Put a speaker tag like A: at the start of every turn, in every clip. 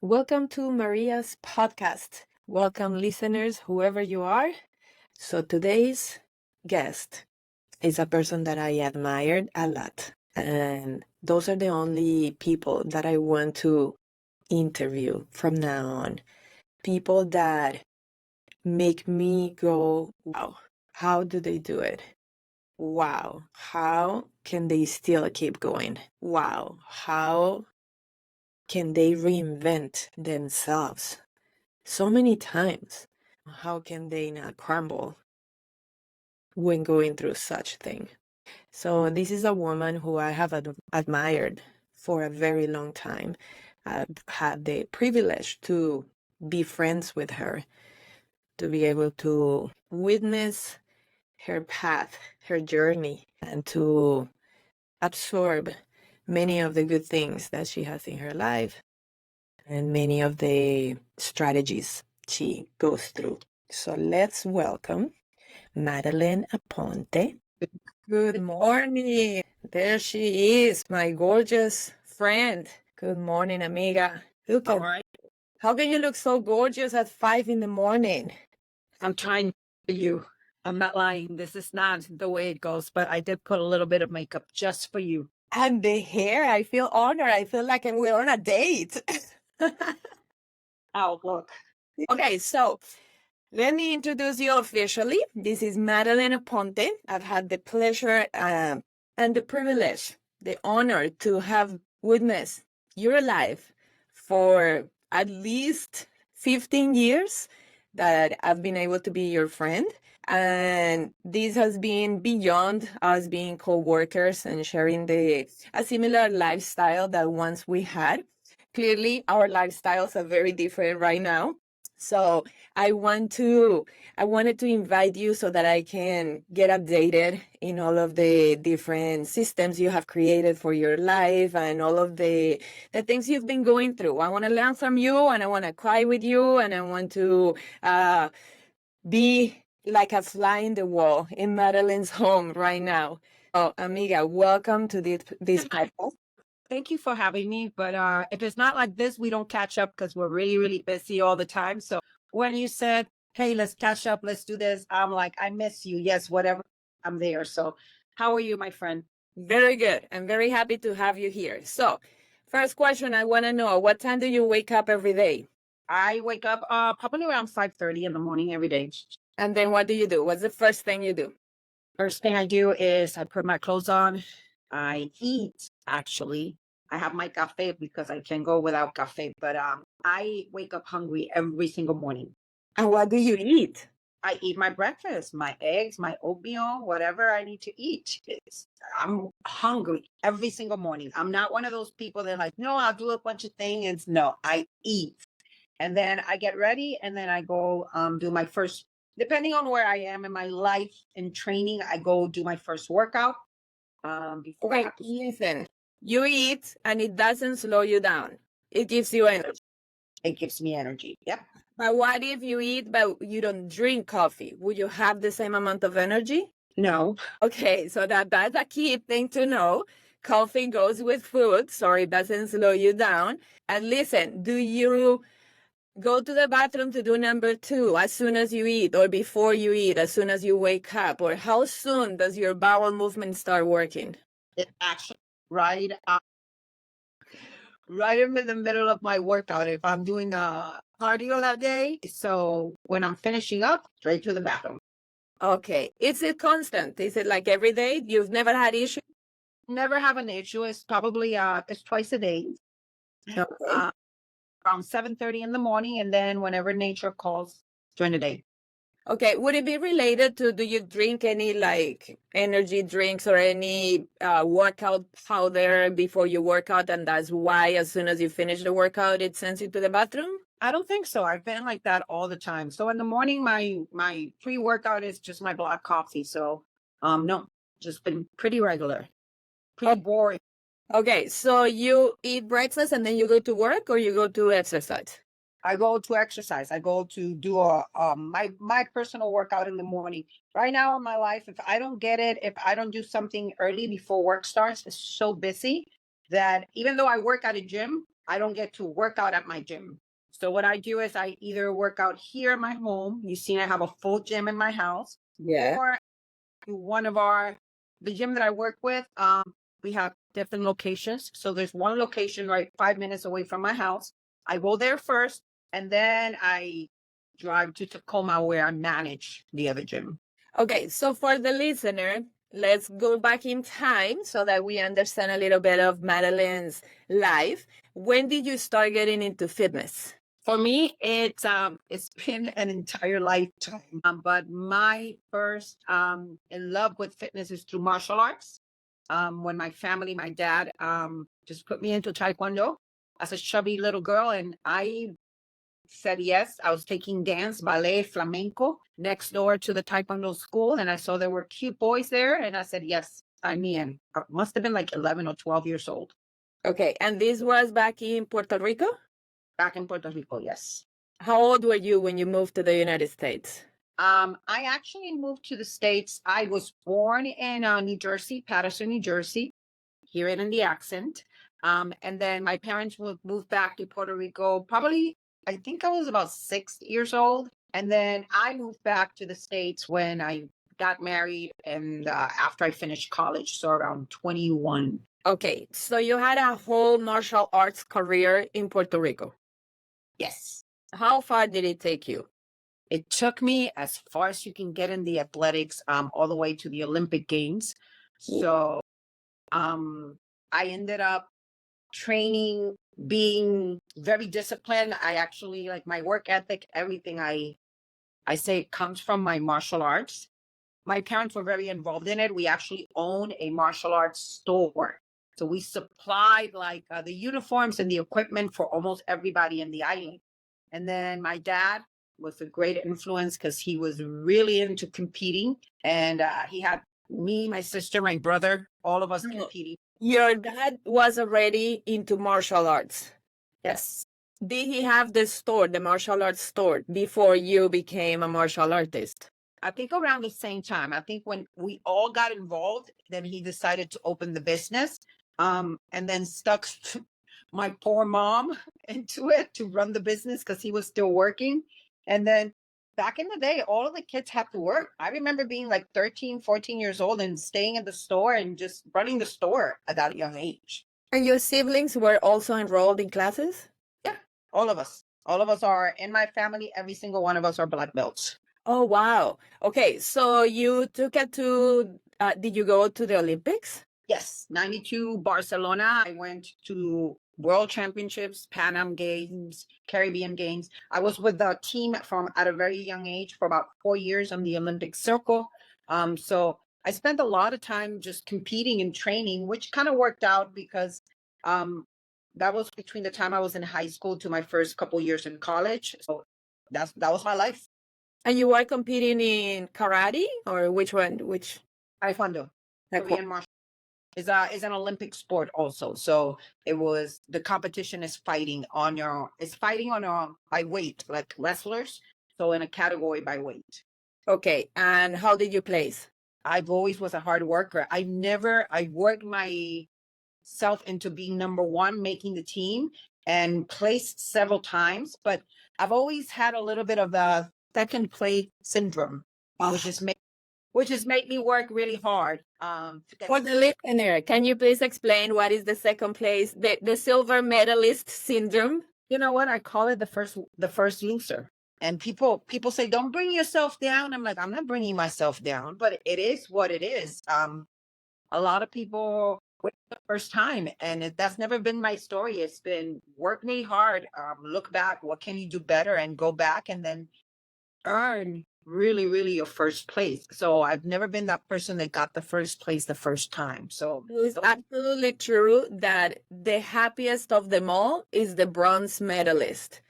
A: Welcome to Maria's podcast. Welcome, listeners, whoever you are. So, today's guest is a person that I admired a lot. And those are the only people that I want to interview from now on. People that make me go, wow, how do they do it? Wow, how can they still keep going? Wow, how can they reinvent themselves so many times? How can they not crumble when going through such thing? So this is a woman who I have admired for a very long time. I've had the privilege to be friends with her, to be able to witness her path, her journey, and to absorb many of the good things that she has in her life and many of the strategies she goes through. So let's welcome Madalene Aponte. Good morning. There she is, my gorgeous friend. Good morning, amiga.
B: All right.
A: How can you look so gorgeous at 5 in the morning?
B: I'm trying for you. I'm not lying. This is not the way it goes, but I did put a little bit of makeup just for you.
A: And the hair, I feel honored. I feel like we're on a date.
B: Oh, look.
A: Okay, so let me introduce you officially. This is Madalene Aponte. I've had the pleasure and the privilege, the honor to have witnessed your life for at least 15 years that I've been able to be your friend. And this has been beyond us being co-workers and sharing a similar lifestyle that once we had. Clearly, our lifestyles are very different right now. So I wanted to invite you so that I can get updated in all of the different systems you have created for your life and all of the things you've been going through. I want to learn from you, and I want to cry with you, and I want to be like a fly in the wall in Madalene's home right now. Oh, amiga, welcome to this podcast.
B: Thank you for having me. But if it's not like this, we don't catch up because we're really, really busy all the time. So when you said, hey, let's catch up, let's do this, I'm like, I miss you. Yes, whatever. I'm there. So how are you, my friend?
A: Very good. I'm very happy to have you here. So, first question, I want to know, what time do you wake up every day?
B: I wake up probably around 5:30 in the morning every day.
A: And then what do you do? What's the first thing you do?
B: First thing I do is I put my clothes on. I eat, actually. I have my cafe because I can go without cafe, but I wake up hungry every single morning.
A: And what do you eat?
B: I eat my breakfast, my eggs, my oatmeal, whatever I need to eat. I'm hungry every single morning. I'm not one of those people that like, no, I'll do a bunch of things. No, I eat. And then I get ready and then I go do my first, depending on where I am in my life and training, I go do my first workout. Before
A: Wait, listen. You eat and it doesn't slow you down. It gives you energy.
B: it gives me energy. Yep.
A: But what if you eat but you don't drink coffee? Would you have the same amount of energy?
B: No.
A: Okay, so that's a key thing to know. Coffee goes with food, so it doesn't slow you down. And listen, do you go to the bathroom to do number 2 as soon as you eat, or before you eat, as soon as you wake up, or how soon does your bowel movement start working?
B: It actually right right in the middle of my workout if I'm doing cardio that day. So when I'm finishing up, straight to the bathroom.
A: Okay, is it constant? Is it like every day? You've never had issue?
B: Never have an issue. It's probably it's twice a day.
A: Okay.
B: Around 7:30 in the morning, and then whenever nature calls during the day.
A: Okay, would it be related to, do you drink any like energy drinks or any workout powder before you work out, and that's why as soon as you finish the workout it sends you to the bathroom?
B: I don't think so. I've been like that all the time. So in the morning, my pre-workout is just my black coffee. So no, just been pretty regular, pretty boring.
A: Okay, so you eat breakfast and then you go to work, or you go to exercise?
B: I go to exercise. I go to do my personal workout in the morning. Right now in my life, if I don't get it, if I don't do something early before work starts, it's so busy that even though I work at a gym, I don't get to work out at my gym. So what I do is I either work out here in my home. You see, I have a full gym in my house,
A: Yeah.
B: or one of the gym that I work with. We have different locations. So there's one location right 5 minutes away from my house. I go there first, and then I drive to Tacoma where I manage the other gym.
A: Okay, so for the listener, let's go back in time so that we understand a little bit of Madalene's life. When did you start getting into fitness?
B: For me, it's been an entire lifetime. But my first in love with fitness is through martial arts. When my family, my dad, just put me into Taekwondo as a chubby little girl, and I said yes. I was taking dance, ballet, flamenco next door to the Taekwondo school, and I saw there were cute boys there, and I said yes. I'm in. I must have been like 11 or 12 years old.
A: Okay, and this was back in Puerto Rico?
B: Back in Puerto Rico, yes.
A: How old were you when you moved to the United States?
B: I actually moved to the States. I was born in New Jersey, Patterson, New Jersey. Hear it in the accent. And then my parents moved back to Puerto Rico. Probably, I think I was about 6 years old. And then I moved back to the States when I got married and after I finished college, so around 21.
A: Okay, so you had a whole martial arts career in Puerto Rico.
B: Yes.
A: How far did it take you?
B: It took me as far as you can get in the athletics, all the way to the Olympic Games. So I ended up training, being very disciplined. I actually like my work ethic, everything I say comes from my martial arts. My parents were very involved in it. We actually own a martial arts store. So we supplied like the uniforms and the equipment for almost everybody in the island. And then my dad was a great influence because he was really into competing. And he had me, my sister, my brother, all of us competing.
A: Your dad was already into martial arts.
B: Yes.
A: Did he have the store, the martial arts store, before you became a martial artist?
B: I think around the same time. I think when we all got involved, then he decided to open the business. And then stuck my poor mom into it to run the business because he was still working. And then back in the day, all of the kids had to work. I remember being like 13, 14 years old and staying in the store and just running the store at that young age.
A: And your siblings were also enrolled in classes?
B: Yeah, all of us. All of us are in my family. Every single one of us are black belts.
A: Oh, wow. Okay, so you took it to, did you go to the Olympics?
B: Yes, 92 Barcelona. I went to World Championships, Pan Am Games, Caribbean Games. I was with the team from at a very young age for about 4 years on the Olympic circle. So I spent a lot of time just competing and training, which kind of worked out because that was between the time I was in high school to my first couple years in college. So that was my life.
A: And you were competing in karate, or which one? Which?
B: Taekwondo, Korean martial is an Olympic sport also. So it was the competition is fighting on by weight, like wrestlers. So in a category by weight.
A: Okay, and how did you place?
B: I've always was a hard worker. I worked myself into being number one, making the team, and placed several times. But I've always had a little bit of a second place syndrome, which has made me work really hard.
A: For the listener, can you please explain what is the second place, the silver medalist syndrome?
B: You know what? I call it the first loser. And people say, don't bring yourself down. I'm like, I'm not bringing myself down, but it is what it is. A lot of people wait the first time, and that's never been my story. It's been work really hard, look back, what can you do better, and go back and then earn really, really your first place. So I've never been that person that got the first place the first time. So
A: it's absolutely true that the happiest of them all is the bronze medalist,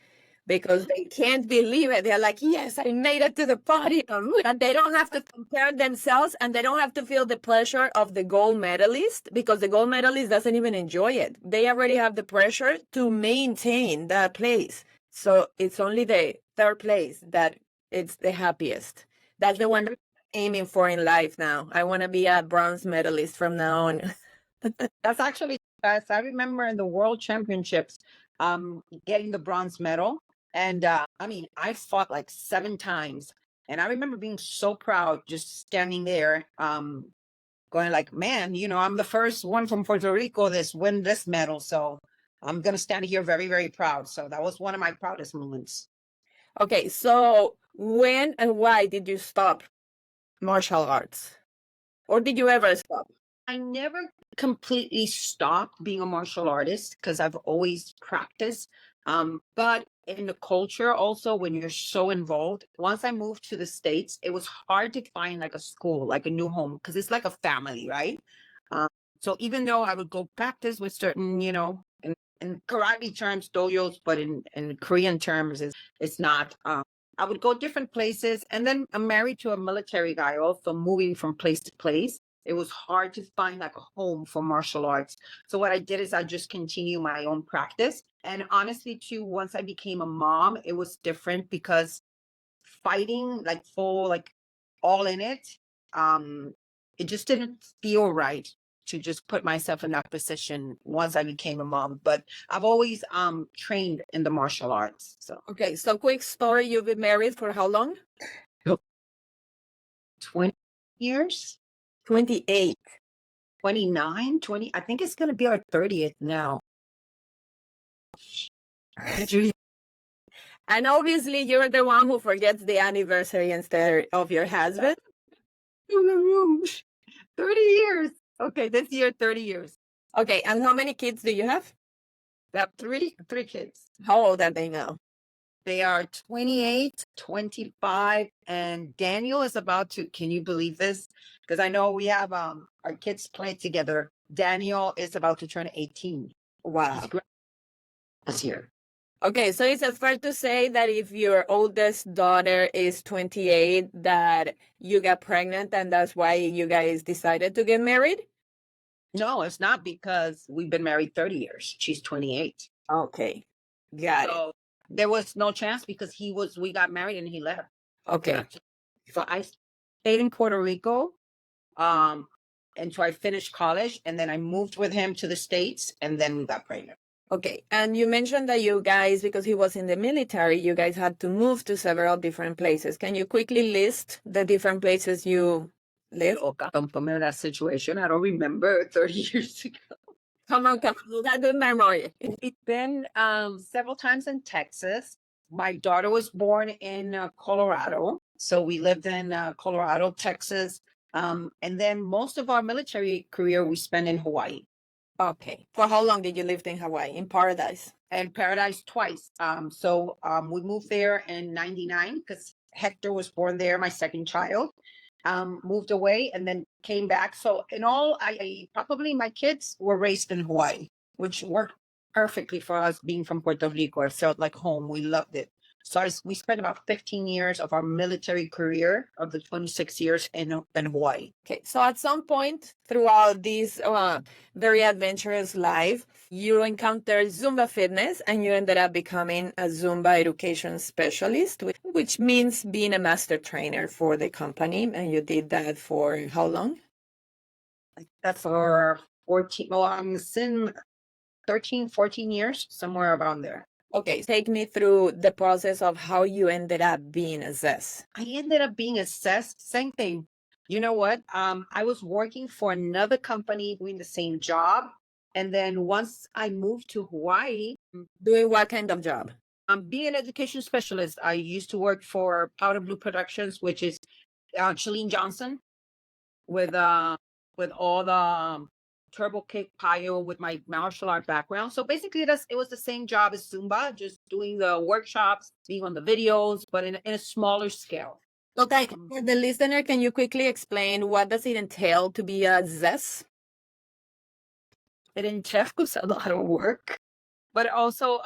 A: because they can't believe it. They're like, yes, I made it to the podium. And they don't have to compare themselves, and they don't have to feel the pleasure of the gold medalist, because the gold medalist doesn't even enjoy it. They already have the pressure to maintain that place. So it's only the third place that it's the happiest. That's the one I'm aiming for in life now. I want to be a bronze medalist from now on.
B: That's actually best. I remember in the World Championships, getting the bronze medal. And I mean, I fought like 7 times. And I remember being so proud just standing there, going like, man, I'm the first one from Puerto Rico that's win this medal. So I'm going to stand here very, very proud. So that was one of my proudest moments.
A: Okay, so when and why did you stop martial arts? Or did you ever stop?
B: I never completely stopped being a martial artist because I've always practiced. But in the culture, also, when you're so involved, once I moved to the States, it was hard to find like a school, like a new home, because it's like a family, right? Um, so even though I would go practice with certain, in karate terms, dojos, but in Korean terms, it's not. I would go different places, and then I'm married to a military guy, also moving from place to place. It was hard to find like a home for martial arts. So what I did is I just continue my own practice. And honestly, too, once I became a mom, it was different because fighting like full, like all in it, um, it just didn't feel right to just put myself in that position once I became a mom. But I've always trained in the martial arts. So
A: Okay, so quick story, you've been married for how long?
B: 20 years.
A: 28.
B: 29, 20. I think it's going to be our 30th now.
A: And obviously, you're the one who forgets the anniversary instead of your husband.
B: 30 years. Okay, this year, 30 years.
A: Okay, and how many kids do you have?
B: I have three kids.
A: How old are they now?
B: They are 28, 25, and Daniel is about to, can you believe this? Because I know we have our kids play together. Daniel is about to turn 18.
A: Wow.
B: This year.
A: Okay, so is it fair to say that if your oldest daughter is 28, that you got pregnant and that's why you guys decided to get married?
B: No, it's not, because we've been married 30 years. She's 28.
A: Okay, got it.
B: So there was no chance because we got married and he left.
A: Okay,
B: So I stayed in Puerto Rico until I finished college, and then I moved with him to the States, and then we got pregnant.
A: okay. And you mentioned that you guys, because he was in the military, you guys had to move to several different places. Can you quickly list the different places you lived?
B: Oh, God, I'm familiar with that situation. I don't remember 30 years ago.
A: Come on, you got good memory.
B: We've been several times in Texas. My daughter was born in Colorado. So we lived in Colorado, Texas. And then most of our military career we spent in Hawaii.
A: Okay. For how long did you live in Hawaii? In Paradise?
B: And Paradise twice. So we moved there in 99 because Hector was born there, my second child. Moved away and then came back. So in all, I probably my kids were raised in Hawaii, which worked perfectly for us being from Puerto Rico. It felt like home. We loved it. So we spent about 15 years of our military career of the 26 years in Hawaii.
A: Okay, so at some point throughout this very adventurous life, you encountered Zumba fitness and you ended up becoming a Zumba Education Specialist, which means being a master trainer for the company. And you did that for how long?
B: That's for 14, well, I'm in 13, 14 years, somewhere around there.
A: Okay, take me through the process of how you ended up being a ZES.
B: I ended up being assessed. Same thing. You know what? I was working for another company doing the same job. And then once I moved to Hawaii,
A: Doing what kind of job?
B: being an education specialist, I used to work for Powder Blue Productions, which is Chalene Johnson, with all the turbo kick pile with my martial art background. So basically it was the same job as Zumba, just doing the workshops, being on the videos, but in a smaller scale.
A: Okay, for the listener, can you quickly explain what does it entail to be a ZES?
B: It entails a lot of work, but also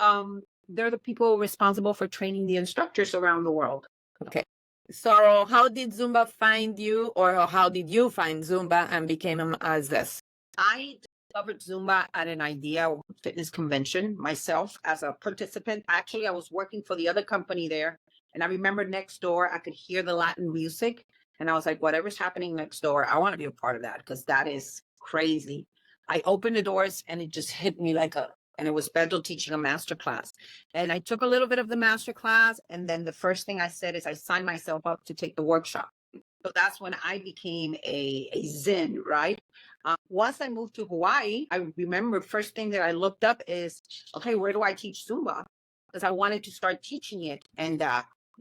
B: they're the people responsible for training the instructors around the world.
A: Okay. So how did Zumba find you, or how did you find Zumba and became a ZES?
B: I discovered Zumba at an Idea fitness convention myself as a participant. Actually, I was working for the other company there. And I remember next door, I could hear the Latin music. And I was like, whatever's happening next door, I want to be a part of that because that is crazy. I opened the doors and it just hit me like a and it was Beto teaching a master class. And I took a little bit of the master class, and then the first thing I said is I signed myself up to take the workshop. So that's when I became a Zen, right? Once I moved to Hawaii, I remember first thing that I looked up is, okay, where do I teach Zumba? Because I wanted to start teaching it, and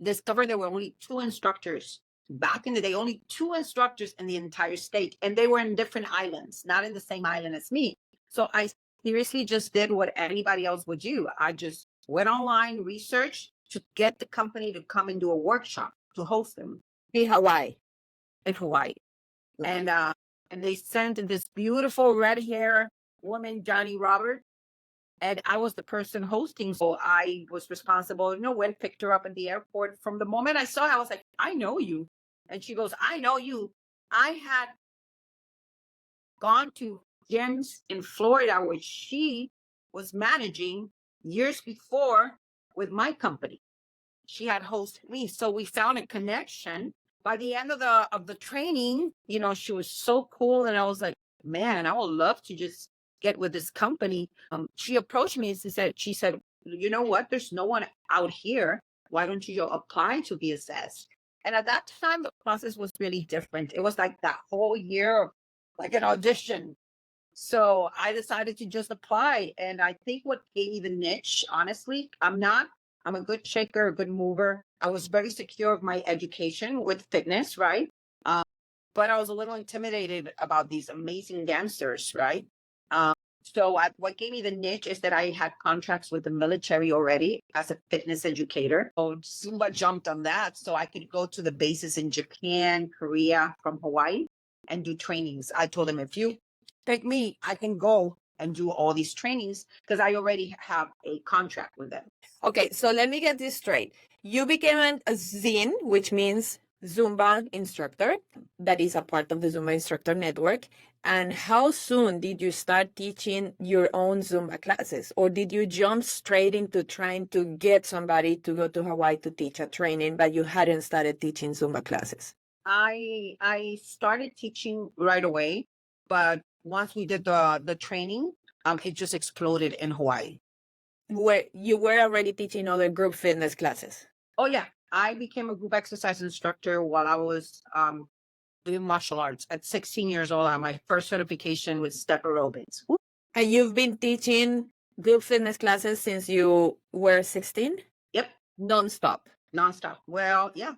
B: discovered there were only two instructors. Back in the day, only two instructors in the entire state, and they were in different islands, not in the same island as me. So I seriously just did what anybody else would do. I just went online, researched to get the company to come and do a workshop to host them
A: In Hawaii.
B: in Hawaii. And they sent this beautiful red hair woman, Johnny Roberts, and I was the person hosting. So I was responsible, went, picked her up at the airport. From the moment I saw her, I was like, I know you. And she goes, I know you. I had gone to Jen's in Florida, which she was managing years before with my company. She had hosted me. So we found a connection. By the end of the training, she was so cool. And I was like, man, I would love to just get with this company. She approached me and she said, you know what? There's no one out here. Why don't you apply to be assessed? And at that time, the process was really different. It was like that whole year of like an audition. So I decided to just apply. And I think what gave me the niche, honestly, I'm a good shaker, a good mover. I was very secure of my education with fitness, right? But I was a little intimidated about these amazing dancers, right? What gave me the niche is that I had contracts with the military already as a fitness educator. So Zumba jumped on that. So I could go to the bases in Japan, Korea, from Hawaii and do trainings. I told them, if you take me, I can go and do all these trainings because I already have a contract with them.
A: Okay, so let me get this straight. You became a Zen, which means Zumba instructor. That is a part of the Zumba Instructor Network. And how soon did you start teaching your own Zumba classes? Or did you jump straight into trying to get somebody to go to Hawaii to teach a training, but you hadn't started teaching Zumba classes?
B: I started teaching right away, but once we did the training, it just exploded in Hawaii.
A: Where you were already teaching other group fitness classes?
B: Oh yeah, I became a group exercise instructor while I was doing martial arts. At 16 years old, I had my first certification with step aerobics.
A: And you've been teaching group fitness classes since you were 16?
B: Yep,
A: Non-stop.
B: nonstop. Well, yeah,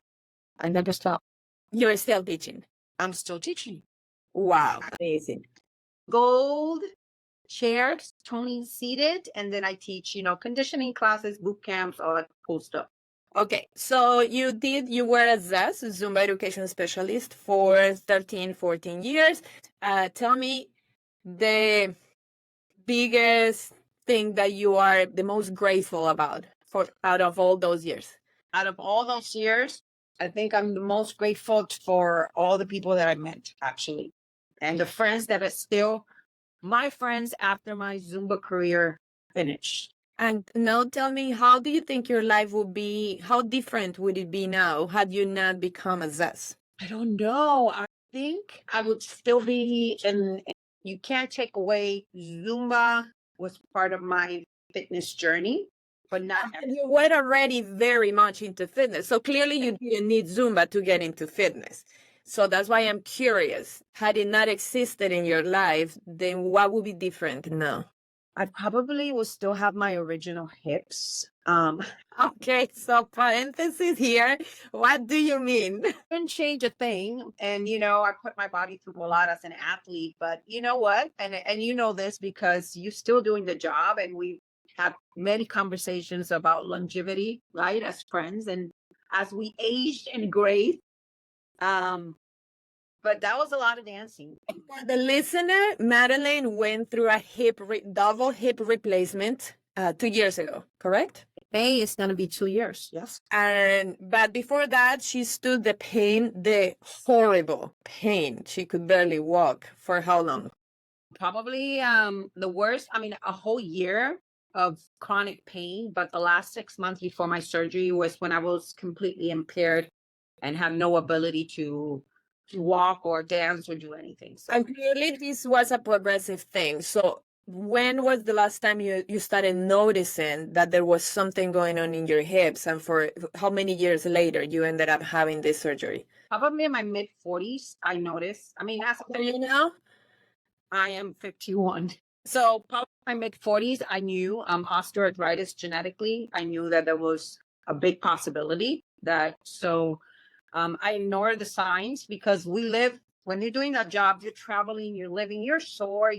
B: I never stopped.
A: You're still teaching?
B: I'm still teaching.
A: Wow, amazing.
B: Gold chairs, Tony seated, and then I teach, conditioning classes, boot camps, all that cool stuff.
A: Okay, so you were a ZES, Zumba Education Specialist, for 13, 14 years. Tell me the biggest thing that you are the most grateful about out of all those years.
B: Out of all those years, I think I'm the most grateful for all the people that I met, actually, and the friends that are still my friends after my Zumba career finished.
A: And now tell me, how do you think your life would be, how different would it be now had you not become a ZES?
B: I don't know. I think I would still be you can't take away Zumba was part of my fitness journey, but not.
A: You were already very much into fitness. So clearly you didn't need Zumba to get into fitness. So that's why I'm curious. Had it not existed in your life, then what would be different now?
B: I probably will still have my original hips.
A: Okay, so parenthesis here. What do you mean?
B: Didn't change a thing. And, I put my body through a lot as an athlete, but you know what? And you know this because you're still doing the job and we have many conversations about longevity, right? As friends and as we aged and grayed. But that was a lot of dancing.
A: The listener, Madalene, went through a double hip replacement 2 years ago, correct?
B: May is going to be 2 years. Yes.
A: But before that, she stood the pain, the horrible pain. She could barely walk. For how long?
B: Probably the worst. I mean, a whole year of chronic pain. But the last 6 months before my surgery was when I was completely impaired and had no ability to walk or dance or do anything. So.
A: And clearly this was a progressive thing. So when was the last time you started noticing that there was something going on in your hips, and for how many years later you ended up having this surgery?
B: Probably in my mid 40s, I noticed. I mean, as
A: Are you now?
B: I am 51. So probably my mid 40s, I knew osteoarthritis genetically. I knew that there was a big possibility that I ignored the signs because we live when you're doing that job, you're traveling, you're living, you're sore,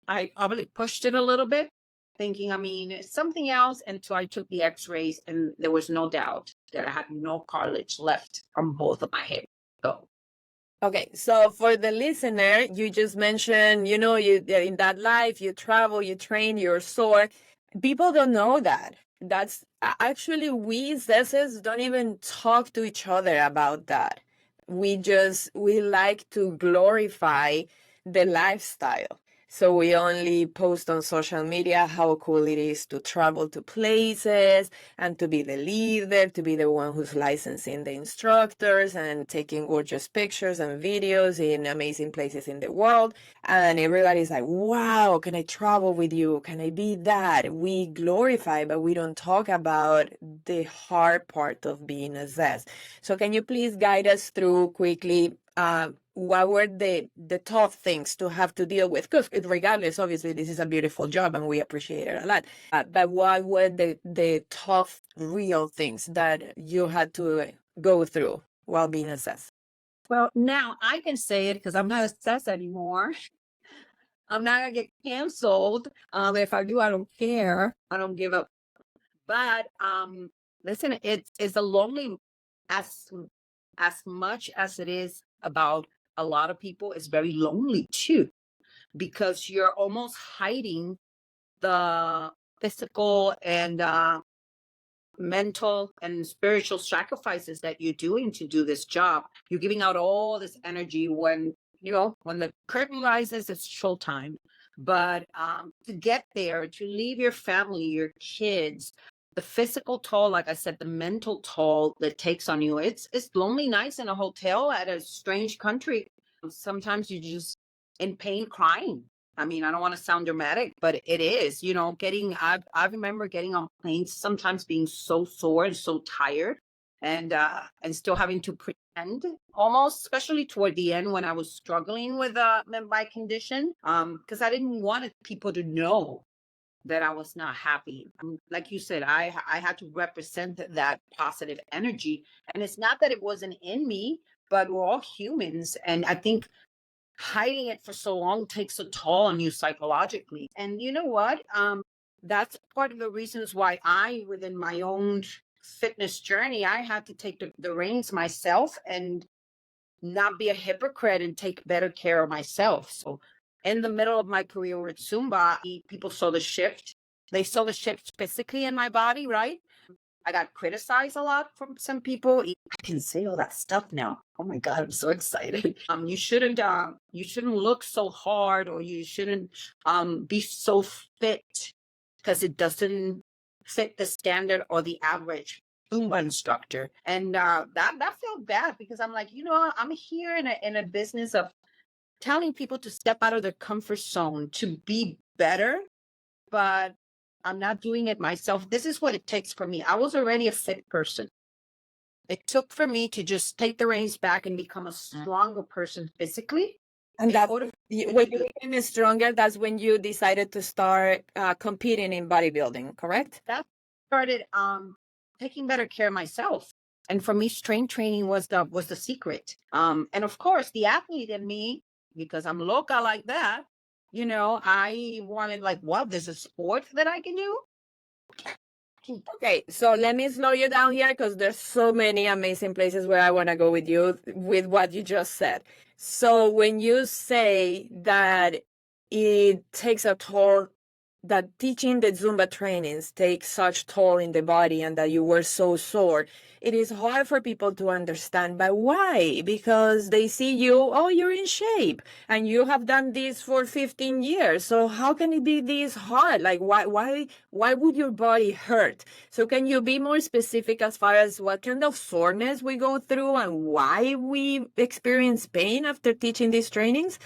B: I probably pushed it a little bit, thinking, I mean, it's something else until I took the x-rays and there was no doubt that I had no cartilage left on both of my hips. So
A: Okay, so for the listener, you just mentioned, you in that life, you travel, you train, you're sore. People don't know that. That's actually, we Zesses don't even talk to each other about that. We like to glorify the lifestyle. So we only post on social media how cool it is to travel to places and to be the leader, to be the one who's licensing the instructors and taking gorgeous pictures and videos in amazing places in the world. And everybody's like, wow, can I travel with you? Can I be that? We glorify, but we don't talk about the hard part of being a Zest. So can you please guide us through quickly what were the tough things to have to deal with? Because regardless, obviously, this is a beautiful job and we appreciate it a lot. But what were the tough, real things that you had to go through while being assessed?
B: well, now I can say it because I'm not obsessed anymore. I'm not gonna get canceled. If I do, I don't care. I don't give up. But listen, it's a lonely as as much as it is about a lot of people, it's very lonely too, because you're almost hiding the physical and mental and spiritual sacrifices that you're doing to do this job. You're giving out all this energy when when the curtain rises, it's showtime. But to get there, to leave your family, your kids, the physical toll, like I said, the mental toll that takes on you, it's lonely nights in a hotel at a strange country. Sometimes you just in pain crying. I mean, I don't want to sound dramatic, but it is, I remember getting on planes, sometimes being so sore and so tired and still having to pretend almost, especially toward the end when I was struggling with my condition. Because I didn't want people to know that I was not happy. Like you said, I had to represent that positive energy. And it's not that it wasn't in me, but we're all humans. And I think hiding it for so long takes a toll on you psychologically. And you know what? That's part of the reasons why within my own fitness journey, I had to take the reins myself and not be a hypocrite and take better care of myself. So in the middle of my career with Zumba, people saw the shift. They saw the shift physically in my body, right? I got criticized a lot from some people. I can say all that stuff now. Oh my God, I'm so excited. You shouldn't look so hard, or you shouldn't be so fit because it doesn't fit the standard or the average Zumba instructor. And that felt bad because I'm like, I'm here in a business of telling people to step out of their comfort zone to be better, but I'm not doing it myself. This is what it takes for me. I was already a fit person. It took for me to just take the reins back and become a stronger person physically.
A: And that when you became stronger, that's when you decided to start competing in bodybuilding, correct?
B: That started taking better care of myself. And for me, strength training was the secret. And of course, the athlete in me, because I'm loca like that, I wanted like, wow, there's a sport that I can do.
A: Okay, so let me slow you down here because there's so many amazing places where I want to go with you with what you just said. So when you say that it takes a toll, that teaching the Zumba trainings takes such toll in the body and that you were so sore, it is hard for people to understand. But why? Because they see you, oh, you're in shape and you have done this for 15 years. So how can it be this hard? Like, why would your body hurt? So can you be more specific as far as what kind of soreness we go through and why we experience pain after teaching these trainings?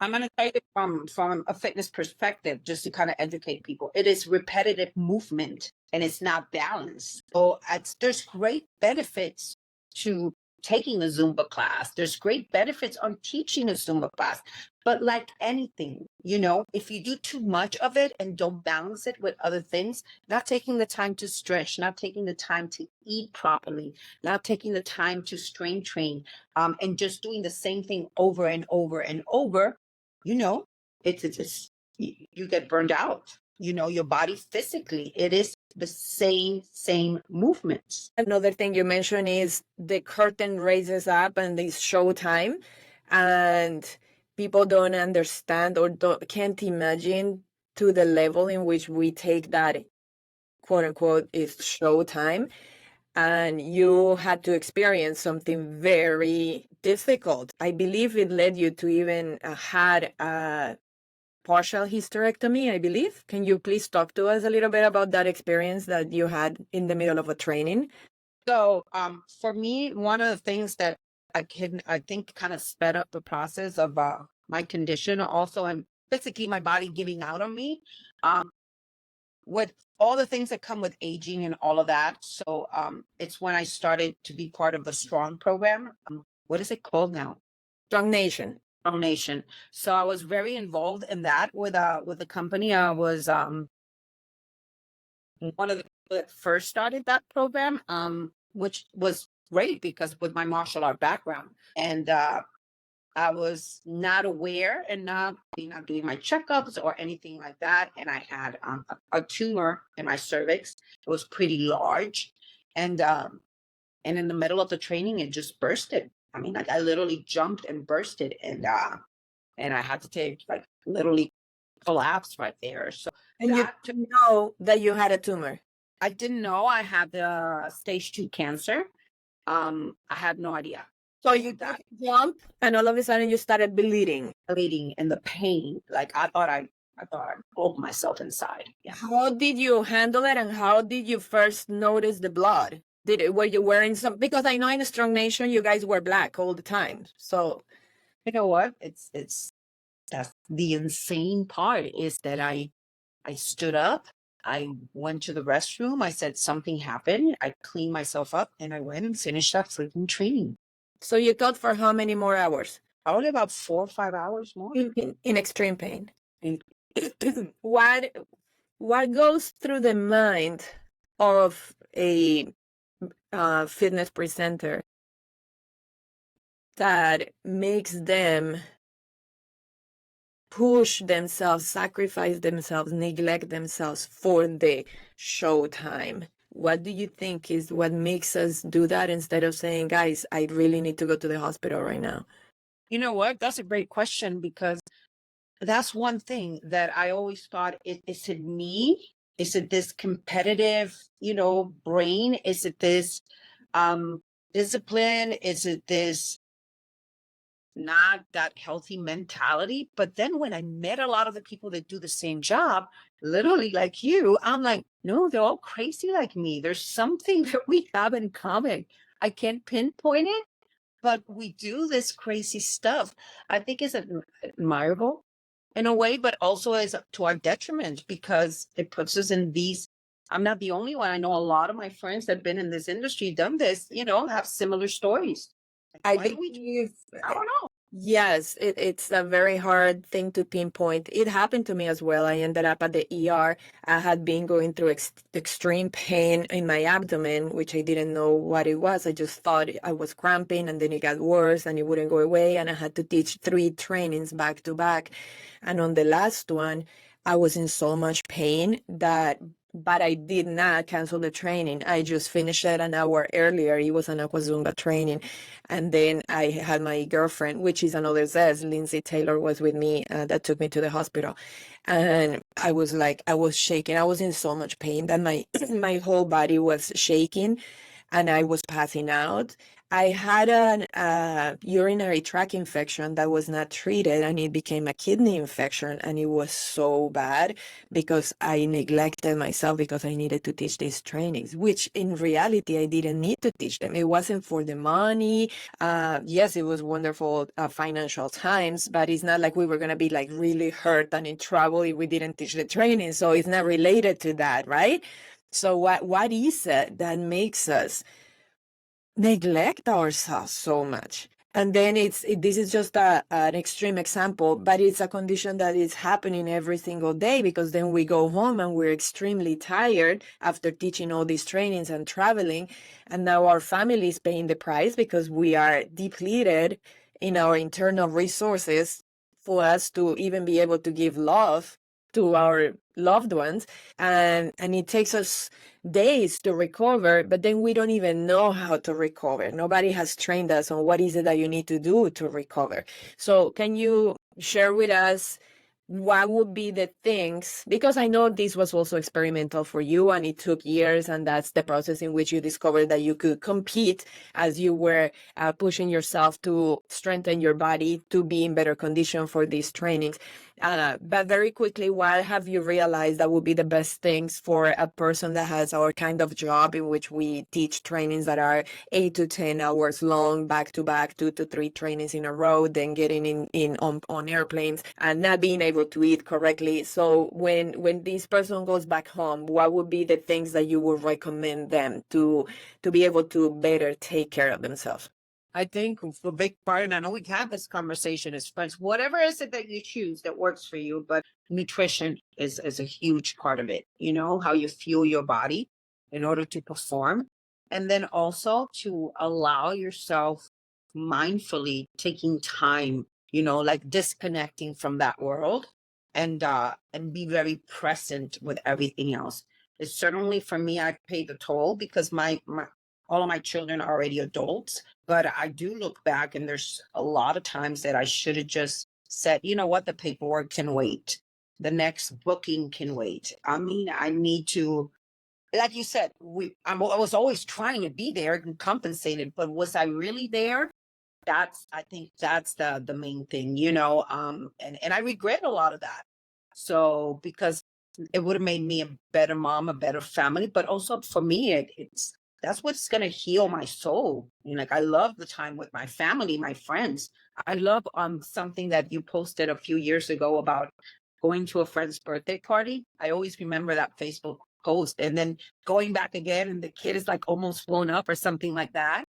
B: I'm going to tell you from a fitness perspective, just to kind of educate people. It is repetitive movement and it's not balanced. So there's great benefits to taking the Zumba class. There's great benefits on teaching a Zumba class. But like anything, if you do too much of it and don't balance it with other things, not taking the time to stretch, not taking the time to eat properly, not taking the time to strength train, and just doing the same thing over and over and over, it's just you get burned out. Your body physically, it is the same movements.
A: Another thing you mentioned is the curtain raises up and it's showtime, and people don't understand or can't imagine to the level in which we take that quote unquote is showtime. And you had to experience something very difficult. I believe it led you to even had a partial hysterectomy, I believe. Can you please talk to us a little bit about that experience that you had in the middle of a training?
B: So, for me, one of the things that I think kind of sped up the process of my condition, also, and basically my body giving out on me, with all the things that come with aging and all of that. So, it's when I started to be part of the Strong program. What is it called now?
A: Strong Nation.
B: Strong Nation. So I was very involved in that with the company. I was one of the people that first started that program, which was great because with my martial art background, and I was not aware and not doing my checkups or anything like that, and I had a tumor in my cervix. It was pretty large, and in the middle of the training, it just bursted. I mean, like I literally jumped and bursted, and I had to take like literally collapse right there. So
A: And you didn't know that you had a tumor?
B: I didn't know I had the stage 2 cancer. I had no idea.
A: So you took a jump and all of a sudden you started bleeding.
B: Bleeding and the pain. Like I thought I broke myself inside. Yeah.
A: How did you handle it, and how did you first notice the blood? Were you wearing some, because I know in a Strong Nation you guys wear black all the time. So
B: you know what? That's the insane part is that I stood up, I went to the restroom, I said something happened, I cleaned myself up, and I went and finished that freaking training.
A: So you thought for how many more hours?
B: Probably about 4 or 5 hours more.
A: In extreme pain. What goes through the mind of a fitness presenter that makes them push themselves, sacrifice themselves, neglect themselves for the showtime? What do you think is what makes us do that instead of saying, guys, I really need to go to the hospital right now?
B: You know what? That's a great question, because that's one thing that I always thought, is it me? Is it this competitive, brain? Is it this discipline? Is it this not that healthy mentality? But then when I met a lot of the people that do the same job, literally like you, I'm like, no, they're all crazy like me. There's something that we have in common. I can't pinpoint it, but we do this crazy stuff. I think it's admirable in a way, but also is to our detriment, because it puts us in these. I'm not the only one. I know a lot of my friends that have been in this industry, done this, have similar stories.
A: I
B: Why do we?
A: believe,
B: I don't know.
A: yes, it's a very hard thing to pinpoint. It happened to me as well. I ended up at the ER. I had been going through extreme pain in my abdomen, which I didn't know what it was. I just thought I was cramping, and then it got worse and it wouldn't go away. And I had to teach 3 trainings back to back. And on the last one, I was in so much pain but I did not cancel the training. I just finished it an hour earlier. It was an Aqua Zumba training. And then I had my girlfriend, which is another Zez, Lindsay Taylor, was with me, that took me to the hospital. And I was shaking. I was in so much pain that my whole body was shaking. and I was passing out. I had an urinary tract infection that was not treated, and it became a kidney infection, and it was so bad because I neglected myself because I needed to teach these trainings, which in reality I didn't need to teach them. It wasn't for the money. Yes, it was wonderful financial times, but it's not like we were going to be like really hurt and in trouble if we didn't teach the training. So it's not related to that, right? So what is it that makes us neglect ourselves so much? And then this is just an extreme example, but it's a condition that is happening every single day, because then we go home and we're extremely tired after teaching all these trainings and traveling. And now our family is paying the price because we are depleted in our internal resources for us to even be able to give love to our loved ones. And it takes us days to recover, but then we don't even know how to recover. Nobody has trained us on what is it that you need to do to recover. So can you share with us what would be the things, because I know this was also experimental for you and it took years, and that's the process in which you discovered that you could compete as you were pushing yourself to strengthen your body to be in better condition for these trainings. But very quickly, what have you realized that would be the best things for a person that has our kind of job in which we teach trainings that are 8 to 10 hours long, back to back, 2 to 3 trainings in a row, then getting on airplanes and not being able to eat correctly? So when this person goes back home, what would be the things that you would recommend them to be able to better take care of themselves?
B: I think the big part, and I know we have this conversation as friends, whatever is it that you choose that works for you, but nutrition is a huge part of it. You know, how you fuel your body in order to perform. And then also to allow yourself mindfully taking time, you know, like disconnecting from that world and be very present with everything else. It's certainly for me, I paid the toll because my all of my children are already adults. But I do look back and there's a lot of times that I should have just said, you know what, the paperwork can wait. The next booking can wait. I mean, I need to, like you said, I was always trying to be there and compensated, but was I really there? I think that's the main thing, you know, and I regret a lot of that. So because it would have made me a better mom, a better family, but also for me, it's that's what's gonna heal my soul. You know, like I love the time with my family, my friends. I love something that you posted a few years ago about going to a friend's birthday party. I always remember that Facebook post, and then going back again, and the kid is like almost blown up or something like that.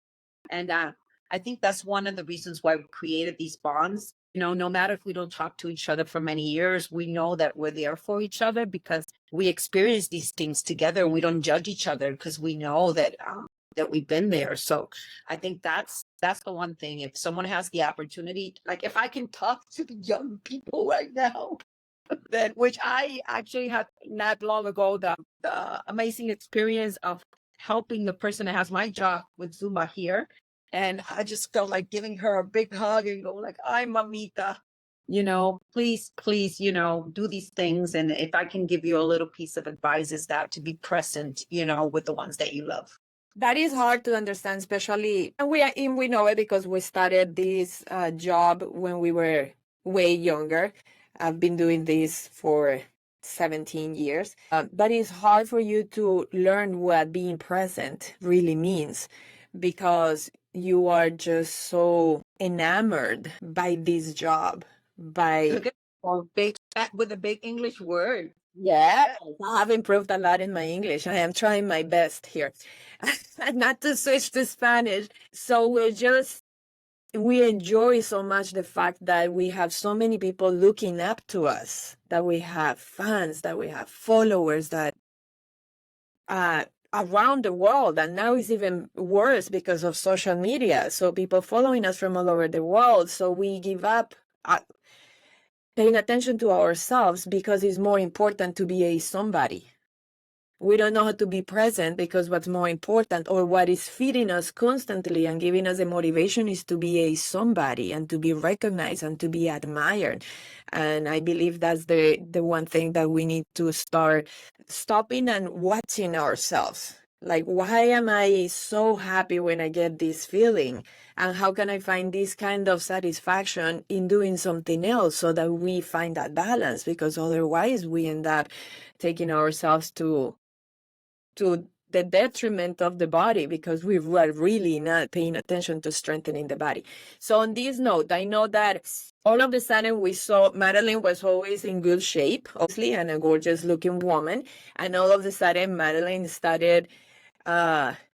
B: And I think that's one of the reasons why we created these bonds. You know, no matter if we don't talk to each other for many years, we know that we're there for each other because we experience these things together and we don't judge each other because we know that we've been there. So I think that's the one thing. If someone has the opportunity, like if I can talk to the young people right now, that which I actually had not long ago, the amazing experience of helping the person that has my job with Zumba here. And I just felt like giving her a big hug and go like, "Ay, mamita, you know, please, you know, do these things. And if I can give you a little piece of advice, is that to be present, you know, with the ones that you love."
A: That is hard to understand, especially, and we know it because we started this job when we were way younger. I've been doing this for 17 years. But it's hard for you to learn what being present really means because you are just so enamored by this job, by
B: Look at all big with a big English word.
A: yeah, I have improved a lot in my English. I am trying my best here. Not to switch to Spanish. So we enjoy so much the fact that we have so many people looking up to us, that we have fans, that we have followers that around the world. And now it's even worse because of social media. So people following us from all over the world. So we give up paying attention to ourselves because it's more important to be a somebody. We don't know how to be present because what's more important or what is feeding us constantly and giving us the motivation is to be a somebody and to be recognized and to be admired. And I believe that's the one thing that we need to start stopping and watching ourselves. Like, why am I so happy when I get this feeling? And how can I find this kind of satisfaction in doing something else so that we find that balance? Because otherwise we end up taking ourselves to the detriment of the body because we were really not paying attention to strengthening the body. So on this note, I know that all of a sudden we saw Madalene was always in good shape, obviously, and a gorgeous looking woman. And all of a sudden Madalene started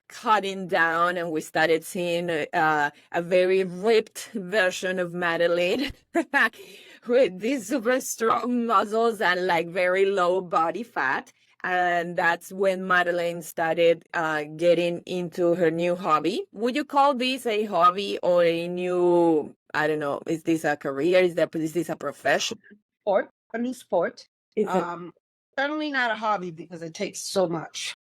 A: cutting down, and we started seeing a very ripped version of Madalene with these super strong muscles and like very low body fat. And that's when Madalene started getting into her new hobby. Would you call this a hobby or a new, I don't know, is this a career? Is this a profession?
B: Sport, a new sport.
A: It's
B: Certainly not a hobby because it takes so much.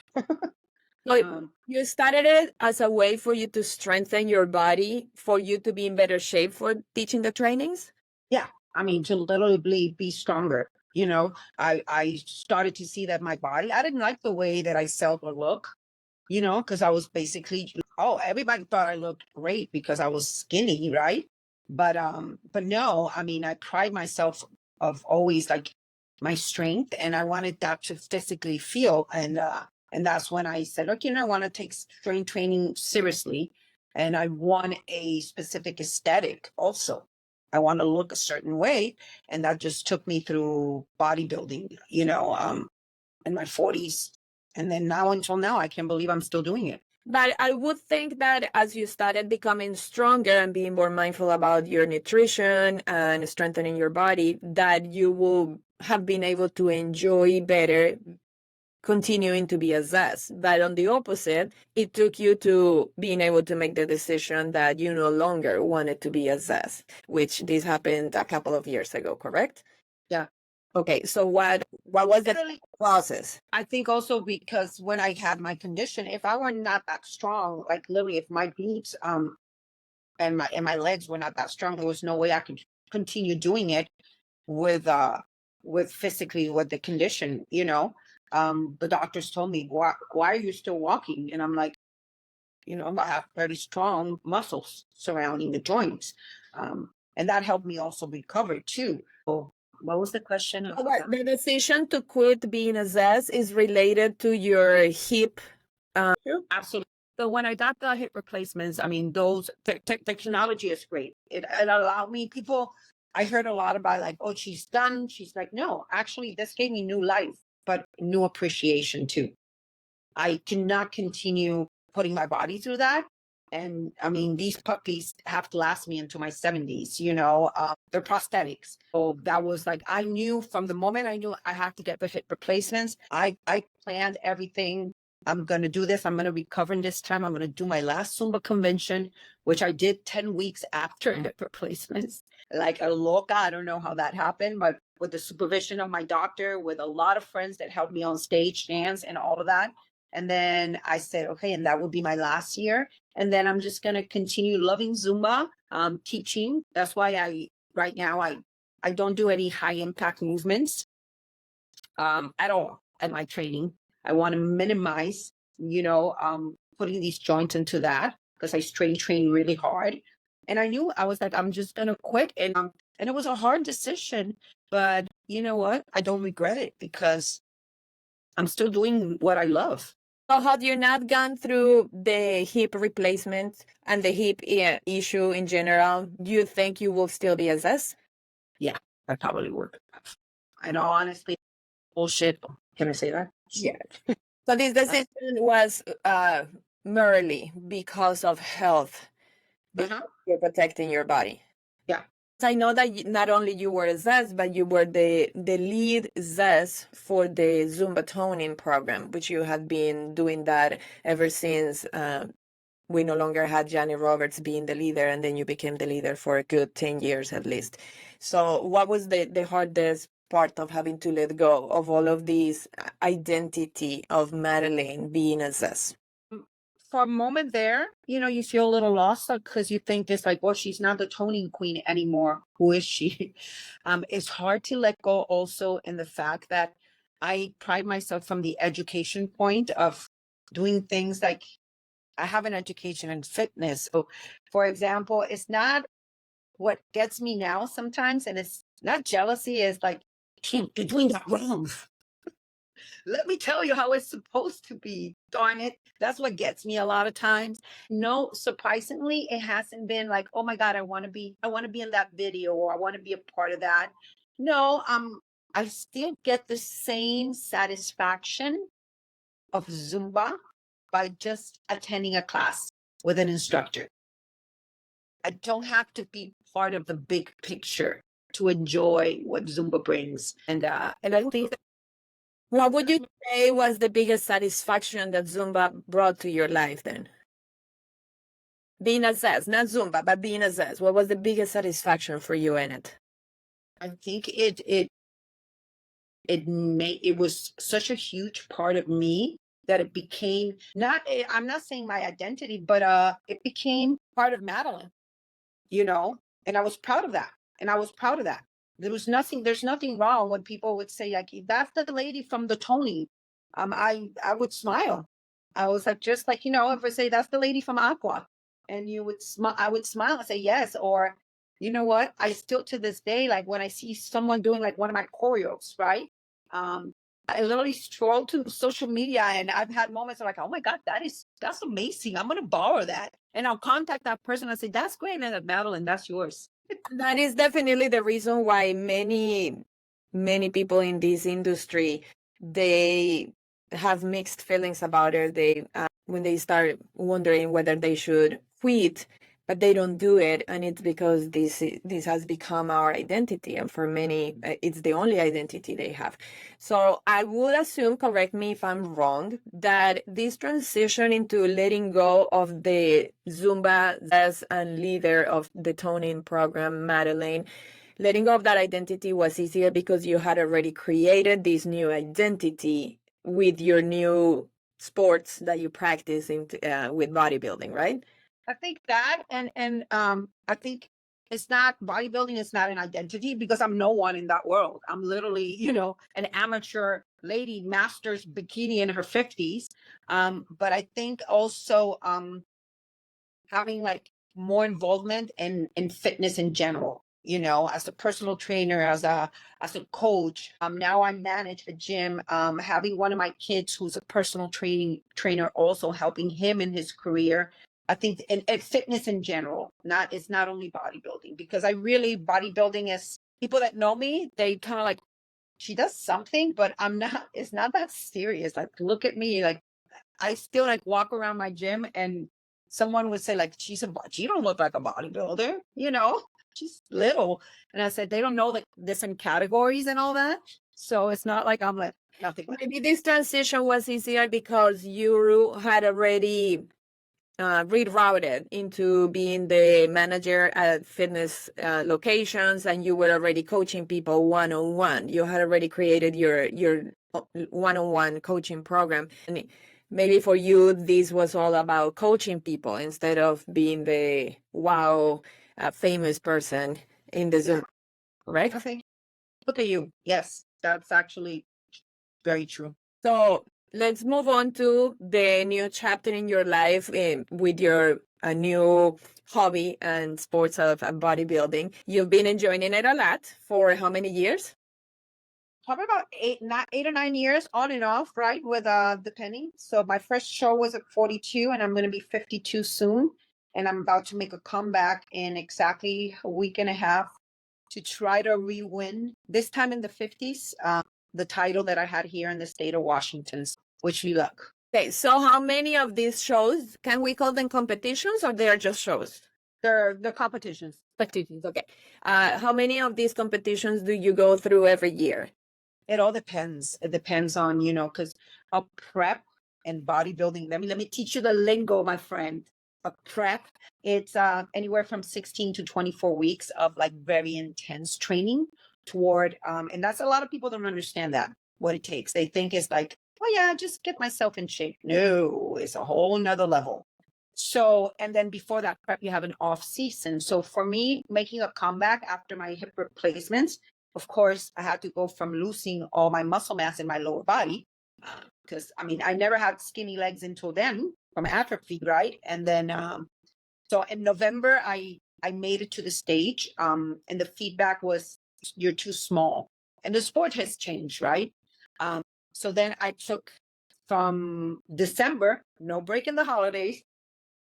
A: So you started it as a way for you to strengthen your body, for you to be in better shape for teaching the trainings?
B: Yeah, I mean, to literally be stronger. I started to see that my body, I didn't like the way that I felt or look, because I was basically, everybody thought I looked great because I was skinny, right? But no, I mean, I pride myself of always like my strength, and I wanted that to physically feel. And that's when I said, okay, I want to take strength training seriously, and I want a specific aesthetic also. I want to look a certain way, and that just took me through bodybuilding, in my 40s. And then now until now, I can't believe I'm still doing it.
A: But I would think that as you started becoming stronger and being more mindful about your nutrition and strengthening your body, that you will have been able to enjoy better continuing to be a zest. But on the opposite, it took you to being able to make the decision that you no longer wanted to be a zest, which this happened a couple of years ago, correct?
B: Yeah.
A: Okay, so what was the
B: Literally,
A: process?
B: I think also because when I had my condition, if I were not that strong, like literally, if my glutes and my legs were not that strong, there was no way I could continue doing it with physically with the condition. The doctors told me, why are you still walking? And I'm like, I have very strong muscles surrounding the joints. And that helped me also recover too. So what was the question?
A: The decision to quit being a zest is related to your hip.
B: Absolutely. So when I got the hip replacements, I mean, those technology is great. It allowed me I heard a lot about like, oh, she's done. She's like, no, actually, this gave me new life, but new appreciation too. I cannot continue putting my body through that. And I mean, these puppies have to last me into my 70s, they're prosthetics. So that was like, I knew from the moment I knew I had to get the hip replacements, I planned everything. I'm going to do this. I'm going to recover this time. I'm going to do my last Zumba convention, which I did 10 weeks after hip replacements. Like a loca, I don't know how that happened, but with the supervision of my doctor, with a lot of friends that helped me on stage dance and all of that. And then I said, okay, and that will be my last year. And then I'm just going to continue loving Zumba, teaching. That's why right now, I don't do any high impact movements at all at my training. I want to minimize, putting these joints into that because I train really hard. And I knew I was like, I'm just going to quit. And it was a hard decision, but you know what? I don't regret it because I'm still doing what I love.
A: So had you not gone through the hip replacement and the hip issue in general, do you think you will still be a zest?
B: Yeah, I probably would. I know, honestly, bullshit. Can I say that?
A: Yeah. So this decision was merely because of health. You're protecting your body.
B: Yeah.
A: I know that not only you were a zest, but you were the lead zest for the Zumba toning program, which you had been doing that ever since we no longer had Johnny Roberts being the leader, and then you became the leader for a good 10 years at least. So what was the hardest part of having to let go of all of these identity of Madalene being a zest?
B: For a moment there, you feel a little lost because you think it's like, well, she's not the toning queen anymore. Who is she? It's hard to let go also in the fact that I pride myself from the education point of doing things like I have an education in fitness. So, for example, it's not what gets me now sometimes, and it's not jealousy, it's like, Kim, you're doing that wrong. Let me tell you how it's supposed to be. Darn it. That's what gets me a lot of times. No, surprisingly, it hasn't been like, oh my God, I want to be in that video, or I want to be a part of that. No, I still get the same satisfaction of Zumba by just attending a class with an instructor. I don't have to be part of the big picture to enjoy what Zumba brings. And I think,
A: What would you say was the biggest satisfaction that Zumba brought to your life then? Being assessed, not Zumba, but being assessed. What was the biggest satisfaction for you in it?
B: I think it was such a huge part of me that it became not, I'm not saying my identity, but it became part of Madeline, you know, and I was proud of that. And I was proud of that. There's nothing wrong when people would say, like, that's the lady from the Tony. I would smile. I was like, just like, if I say that's the lady from Aqua, and you would smile, I would smile and say yes. Or, you know what? I still to this day, like when I see someone doing like one of my choreos, right? I literally stroll to social media, and I've had moments of like, oh my God, that's amazing. I'm gonna borrow that. And I'll contact that person and say, that's great. And Madeline, that's yours.
A: That is definitely the reason why many people in this industry, they have mixed feelings about it. They when they start wondering whether they should quit, but they don't do it, and it's because this has become our identity, and for many, it's the only identity they have. So I would assume, correct me if I'm wrong, that this transition into letting go of the Zumba as and leader of the toning program, Madalene, letting go of that identity was easier because you had already created this new identity with your new sports that you practice with bodybuilding, right?
B: I think that, and I think it's not bodybuilding. It's not an identity because I'm no one in that world. I'm literally, an amateur lady, masters bikini in her 50s. But I think also having like more involvement in fitness in general. As a personal trainer, as a coach. Now I manage a gym. Having one of my kids who's a personal trainer, also helping him in his career. I think and fitness in general, it's not only bodybuilding, because I really bodybuilding is people that know me, they kind of like, she does something, but I'm not, it's not that serious. Like, look at me, like I still like walk around my gym and someone would say like, she don't look like a bodybuilder, she's little. And I said, they don't know like different categories and all that. So it's not like I'm like nothing.
A: Maybe this transition was easier because you had already rerouted into being the manager at fitness locations, and you were already coaching people one-on-one. You had already created your one-on-one coaching program. And maybe for you, this was all about coaching people instead of being the famous person in the Zoom, right?
B: Okay. Look at you. Yes, that's actually very true.
A: So let's move on to the new chapter in your life with your new hobby and sports of bodybuilding. You've been enjoying it a lot for how many years?
B: Probably about 8 or 9 years on and off, right? With depending. So my first show was at 42, and I'm going to be 52 soon. And I'm about to make a comeback in exactly a week and a half to try to re-win, this time in the 50s, the title that I had here in the state of Washington. Wish me luck.
A: Okay, so how many of these shows, can we call them competitions or they are just shows?
B: They're competitions.
A: Competitions, okay. How many of these competitions do you go through every year?
B: It all depends. It depends on, because a prep and bodybuilding, let me teach you the lingo, my friend. A prep, it's anywhere from 16 to 24 weeks of like very intense training toward, and that's a lot of people don't understand that, what it takes. They think it's like, oh yeah, just get myself in shape. No, it's a whole nother level. So, and then before that prep, you have an off season. So for me, making a comeback after my hip replacements, of course, I had to go from losing all my muscle mass in my lower body, because I mean, I never had skinny legs until then from atrophy, right? And then, so in November, I made it to the stage, and the feedback was you're too small, and the sport has changed, right? Um, so then I took from December, no break in the holidays,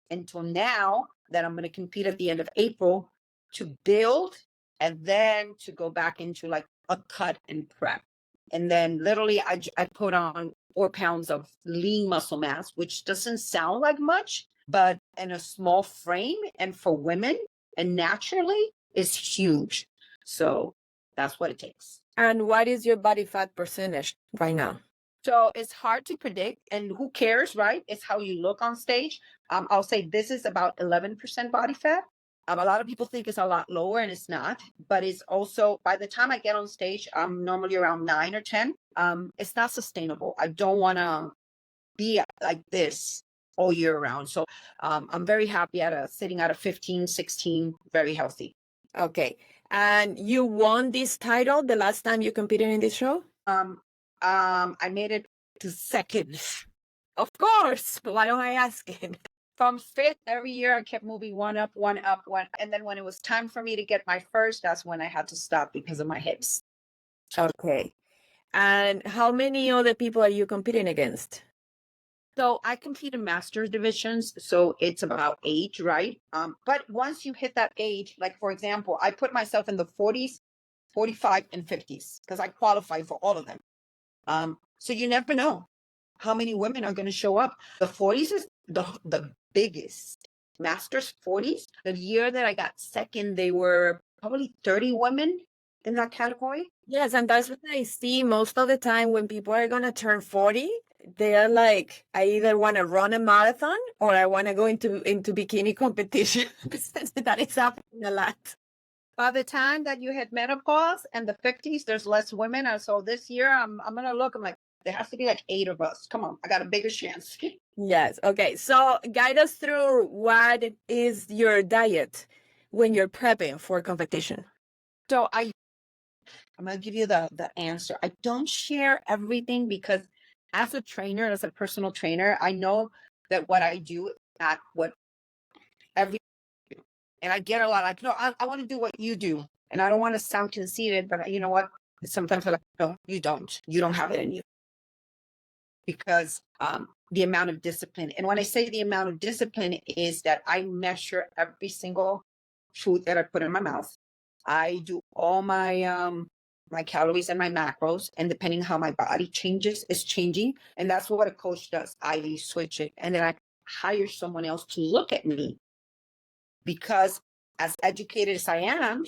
B: until now that I'm going to compete at the end of April to build and then to go back into like a cut and prep. And then literally I put on 4 pounds of lean muscle mass, which doesn't sound like much, but in a small frame and for women and naturally is huge. So that's what it takes.
A: And what is your body fat percentage right now?
B: So it's hard to predict, and who cares, right? It's how you look on stage. I'll say this is about 11% body fat. A lot of people think it's a lot lower, and it's not. But it's also by the time I get on stage, I'm normally around 9 or 10. It's not sustainable. I don't want to be like this all year round. So I'm very happy sitting at a 15, 16, very healthy.
A: Okay. And you won this title the last time you competed in this show?
B: I made it to second.
A: Of course. Why don't I ask it?
B: From fifth, every year I kept moving one up, one up, one. And then when it was time for me to get my first, that's when I had to stop because of my hips.
A: Okay. And how many other people are you competing against?
B: So I compete in master's divisions. So it's about age, right? But once you hit that age, like for example, I put myself in the 40s, 45, and 50s because I qualify for all of them. So you never know how many women are going to show up. The 40s is the biggest. Masters 40s. The year that I got second, they were probably 30 women in that category.
A: Yes, and that's what I see most of the time when people are gonna turn 40. They're like, I either want to run a marathon or I want to go into bikini competition. That is happening a lot.
B: By the time that you hit menopause and the 50s, there's less women. And so this year, I'm gonna look. I'm like, there has to be like 8 of us. Come on, I got a bigger chance.
A: Yes. Okay. So guide us through what is your diet when you're prepping for competition.
B: So I'm gonna give you the answer. I don't share everything because as a trainer, as a personal trainer, I know that what I do at what every and I get a lot like, no, I want to do what you do. And I don't want to sound conceited, but you know what? Sometimes I'm like, no, you don't. You don't have it in you. Because the amount of discipline. And when I say the amount of discipline is that I measure every single food that I put in my mouth. I do all my calories and my macros, and depending how my body changes, is changing. And that's what a coach does. I switch it, and then I hire someone else to look at me because as educated as I am,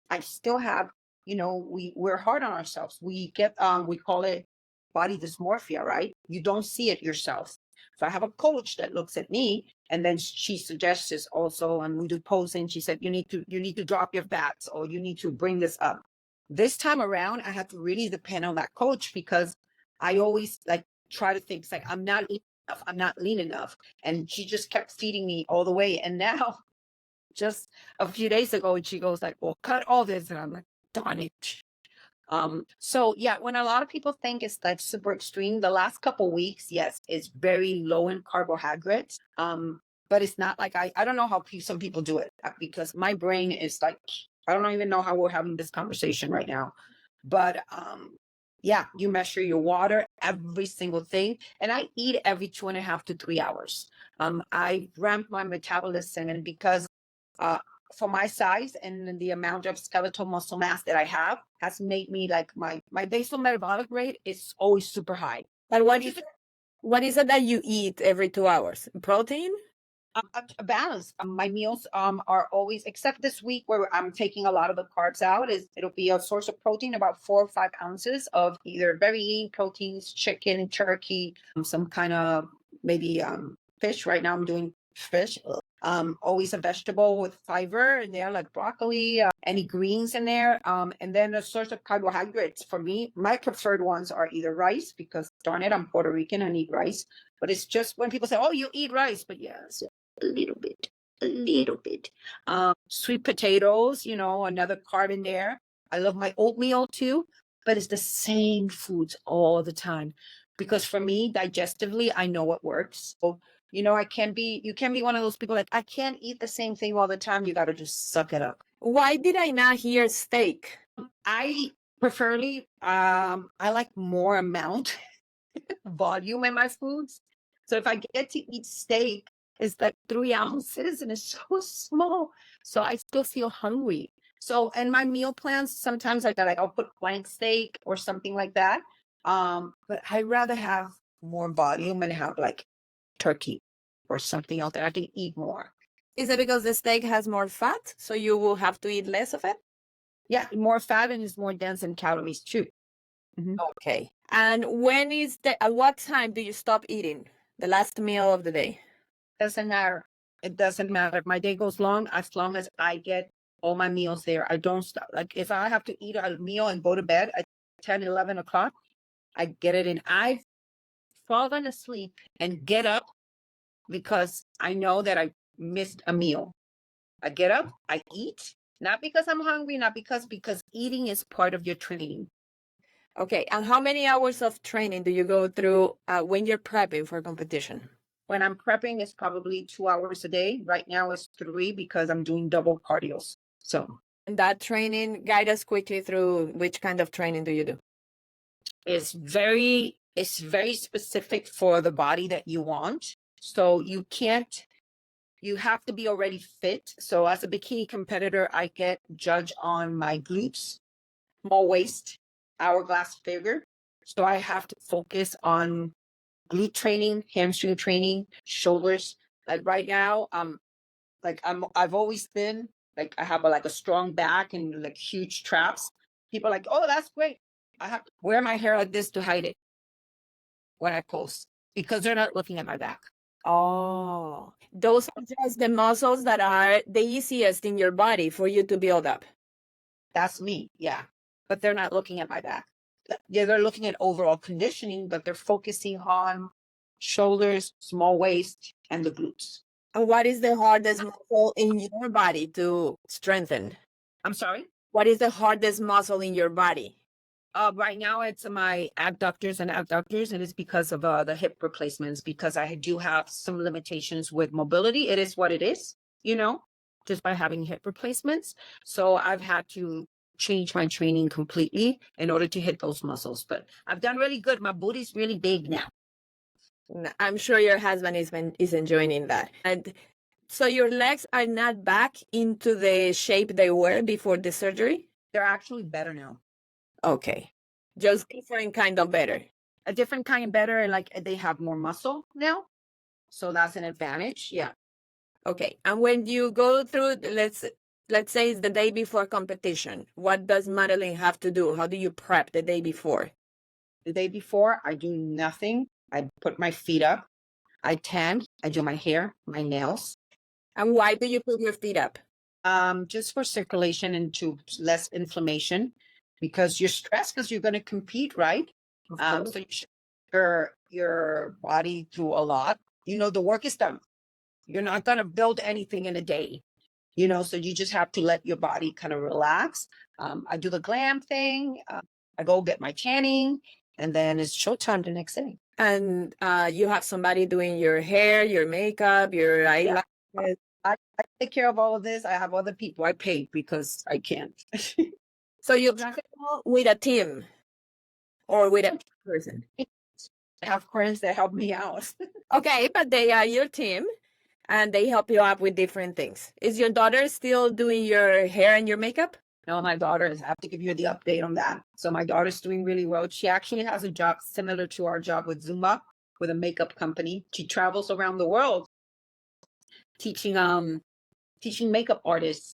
B: I still have, we're hard on ourselves. We get, we call it body dysmorphia, right? You don't see it yourself. So I have a coach that looks at me and then she suggests this also, and we do posing. She said, you need to drop your fats or you need to bring this up. This time around, I have to really depend on that coach because I always like try to think it's like, I'm not enough. I'm not lean enough. And she just kept feeding me all the way. And now just a few days ago, and she goes like, well, cut all this. And I'm like, darn it. So yeah, when a lot of people think it's like super extreme, the last couple weeks, yes, it's very low in carbohydrates. But it's not like I don't know how some people do it because my brain is like, I don't even know how we're having this conversation right now. But yeah, you measure your water, every single thing. And I eat every 2.5 to 3 hours. I ramp my metabolism, and because for my size and the amount of skeletal muscle mass that I have has made me like my basal metabolic rate is always super high.
A: But what is it that you eat every 2 hours? Protein?
B: A balance. My meals are always, except this week where I'm taking a lot of the carbs out, it'll be a source of protein, about 4 or 5 ounces of either very lean proteins, chicken, turkey, some kind of maybe fish. Right now I'm doing fish. Always a vegetable with fiber in there, like broccoli, any greens in there. And then a source of carbohydrates for me, my preferred ones are either rice, because darn it, I'm Puerto Rican, I need rice. But it's just when people say, oh, you eat rice, but yes, a little bit. Sweet potatoes, another carb in there. I love my oatmeal too, but it's the same foods all the time. because for me, digestively, I know what works. So, you know, you can be one of those people like, I can't eat the same thing all the time. You got to just suck it up.
A: Why did I not hear steak?
B: I preferably, I like more amount volume in my foods. So if I get to eat steak, it's like 3 ounces and it's so small. So I still feel hungry. So in my meal plans, sometimes I'll put flank steak or something like that. But I'd rather have more volume and have like turkey or something else that I can eat more.
A: Is it because the steak has more fat, so you will have to eat less of it?
B: Yeah, more fat and it's more dense in calories too.
A: Okay. And at what time do you stop eating? The last meal of the day?
B: Doesn't matter. It doesn't matter. If my day goes long, as long as I get all my meals there, I don't stop. Like if I have to eat a meal and go to bed at 10, 11 o'clock, I get it in. I've fallen asleep and get up because I know that I missed a meal. I get up, I eat, not because I'm hungry, not because eating is part of your training.
A: Okay. And how many hours of training do you go through when you're prepping for competition?
B: When I'm prepping, it's probably 2 hours a day. Right now it's 3 because I'm doing double cardios. So
A: And that training, guide us quickly through which kind of training do you do?
B: it's very specific for the body that you want. So you have to be already fit. So as a bikini competitor, I get judged on my glutes, small waist, hourglass figure. So I have to focus on glute training, hamstring training, shoulders. Like right now, I've always been like I have like a strong back and like huge traps. People are like, oh, that's great. I have to wear my hair like this to hide it when I post because they're not looking at my back.
A: Oh, those are just the muscles that are the easiest in your body for you to build up.
B: That's me, yeah. But they're not looking at my back. Yeah, they're looking at overall conditioning, but they're focusing on shoulders, small waist, and the glutes.
A: And what is the hardest muscle in your body to strengthen?
B: I'm sorry.
A: What is the hardest muscle in your body?
B: Right now it's my abductors, and it's because of the hip replacements, because I do have some limitations with mobility. It is what it is, you know, just by having hip replacements. So I've had to change my training completely in order to hit those muscles. But I've done really good. My booty's really big now.
A: I'm sure your husband is enjoying that. And so your legs are not back into the shape they were before the surgery?
B: They're actually better now.
A: Okay. Just different kind of better.
B: A different kind of better, and like they have more muscle now. So that's an advantage. Yeah.
A: Okay. And when you go through, let's say it's the day before competition, what does Madalene have to do? How do you prep the day before?
B: The day before, I do nothing. I put my feet up. I tan. I do my hair, my nails.
A: And why do you put your feet up?
B: Just for circulation and to less inflammation, because you're stressed because you're going to compete, right? So you should your body through a lot. You know, the work is done. You're not going to build anything in a day. You know, so you just have to let your body kind of relax. I do the glam thing. I go get my tanning, and then it's showtime the next day.
A: And you have somebody doing your hair, your makeup, your eyelashes.
B: I take care of all of this. I have other people I pay because I can't.
A: So you travel with a team or with a person?
B: I have friends that help me out.
A: Okay, but they are your team and they help you out with different things. Is your daughter still doing your hair and your makeup?
B: No, my daughter is, I have to give you the update on that. So my daughter's doing really well. She actually has a job similar to our job with Zumba, with a makeup company. She travels around the world teaching makeup artists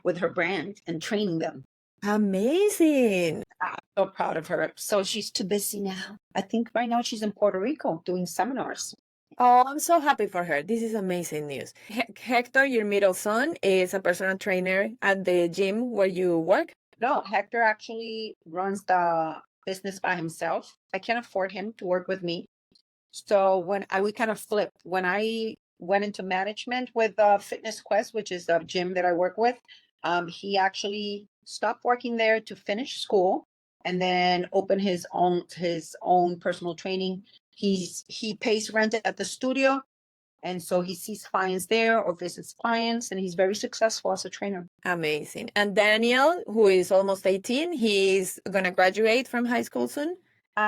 B: with her brand and training them.
A: Amazing.
B: I'm so proud of her. So she's too busy now. I think right now she's in Puerto Rico doing seminars.
A: Oh, I'm so happy for her. This is amazing news. Hector, your middle son, is a personal trainer at the gym where you work?
B: No, Hector actually runs the business by himself. I can't afford him to work with me. So we kind of flipped. When I went into management with Fitness Quest, which is the gym that I work with, he actually stopped working there to finish school. and then open his own personal training. He pays rent at the studio, and so he sees clients there or visits clients, and he's very successful as a trainer.
A: Amazing. And Daniel, who is almost 18, he's going to graduate from high school soon.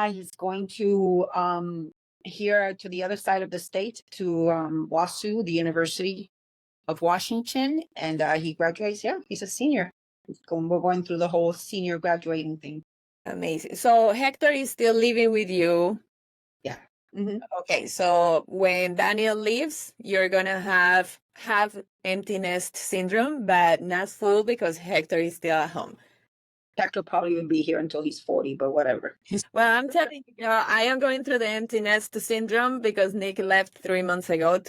B: He's going to here to the other side of the state to WASU, the University of Washington, and he graduates. Yeah, he's a senior. We're going through the whole senior graduating thing.
A: Amazing. So Hector is still living with you.
B: Yeah. Mm-hmm.
A: Okay, so when Daniel leaves, you're gonna have empty nest syndrome, but not full because Hector is still at home.
B: Hector probably will be here until he's 40, but whatever.
A: Well, I'm telling you, I am going through the empty nest syndrome because Nick left 3 months ago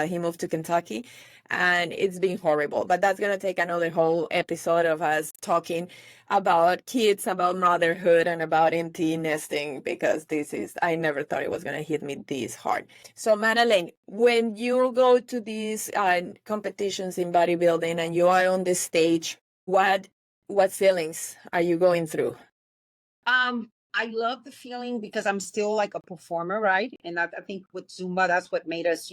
A: he moved to Kentucky, and it's been horrible. But that's going to take another whole episode of us talking about kids, about motherhood, and about empty nesting, because I never thought it was going to hit me this hard. So, Madalene, when you go to these competitions in bodybuilding and you are on the stage, what feelings are you going through?
B: I love the feeling because I'm still like a performer, right? And I think with Zumba, that's what made us,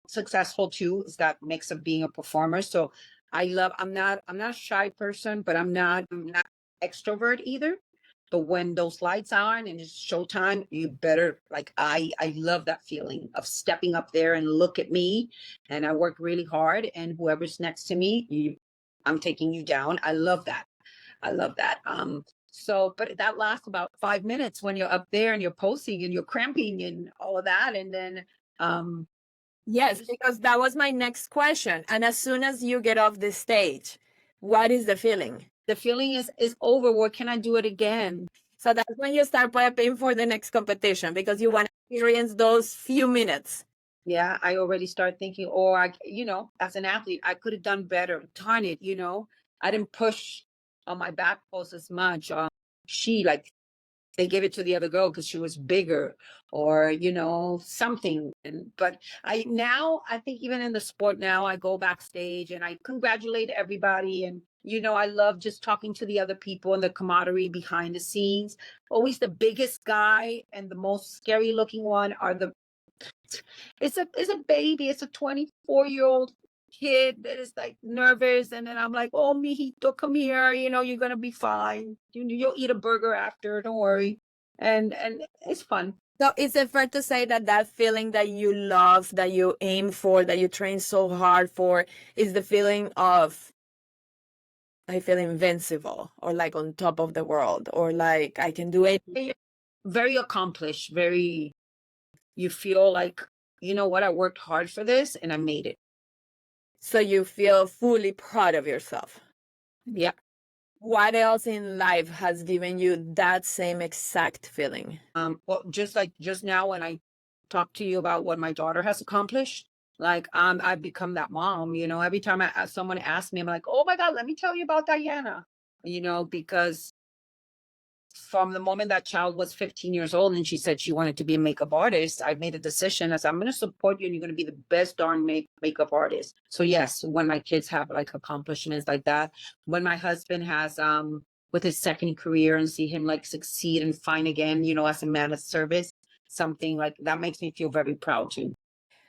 B: successful too, is that mix of being a performer. So I'm not a shy person, but I'm not extrovert either. But when those lights are on and it's showtime, you better, like, I love that feeling of stepping up there and look at me, and I work really hard, and whoever's next to me, I'm taking you down. I love that. So, but that lasts about 5 minutes when you're up there and you're posing and you're cramping and all of that. And then,
A: yes, because that was my next question. And as soon as you get off the stage, what is the feeling?
B: The feeling is over. What can I do it again?
A: So that's when you start prepping for the next competition, because you want to experience those few minutes.
B: Yeah, I already start thinking, as an athlete, I could have done better. Darn it, I didn't push on my back post as much. They gave it to the other girl because she was bigger, or something. But I think even in the sport now, I go backstage and I congratulate everybody, and I love just talking to the other people and the camaraderie behind the scenes. Always the biggest guy and the most scary looking one it's a baby. It's a 24-year-old kid that is like nervous, and then I'm like, oh, mijito, come here, you're gonna be fine. You'll eat a burger after, don't worry. And it's fun.
A: So is it fair to say that feeling that you love, that you aim for, that you train so hard for, is the feeling of, I feel invincible, or like on top of the world, or like I can do it?
B: Very accomplished, you feel like, what, I worked hard for this and I made it.
A: So you feel fully proud of yourself.
B: Yeah.
A: What else in life has given you that same exact feeling?
B: Well, just like just now when I talked to you about what my daughter has accomplished, like I've become that mom. Every time someone asks me, I'm like, oh my God, let me tell you about Diana. Because from the moment that child was 15 years old and she said she wanted to be a makeup artist, I made a decision as I'm going to support you and you're going to be the best darn makeup artist. So yes, when my kids have like accomplishments like that, when my husband has with his second career and see him like succeed and find again, as a man of service, something like that makes me feel very proud too.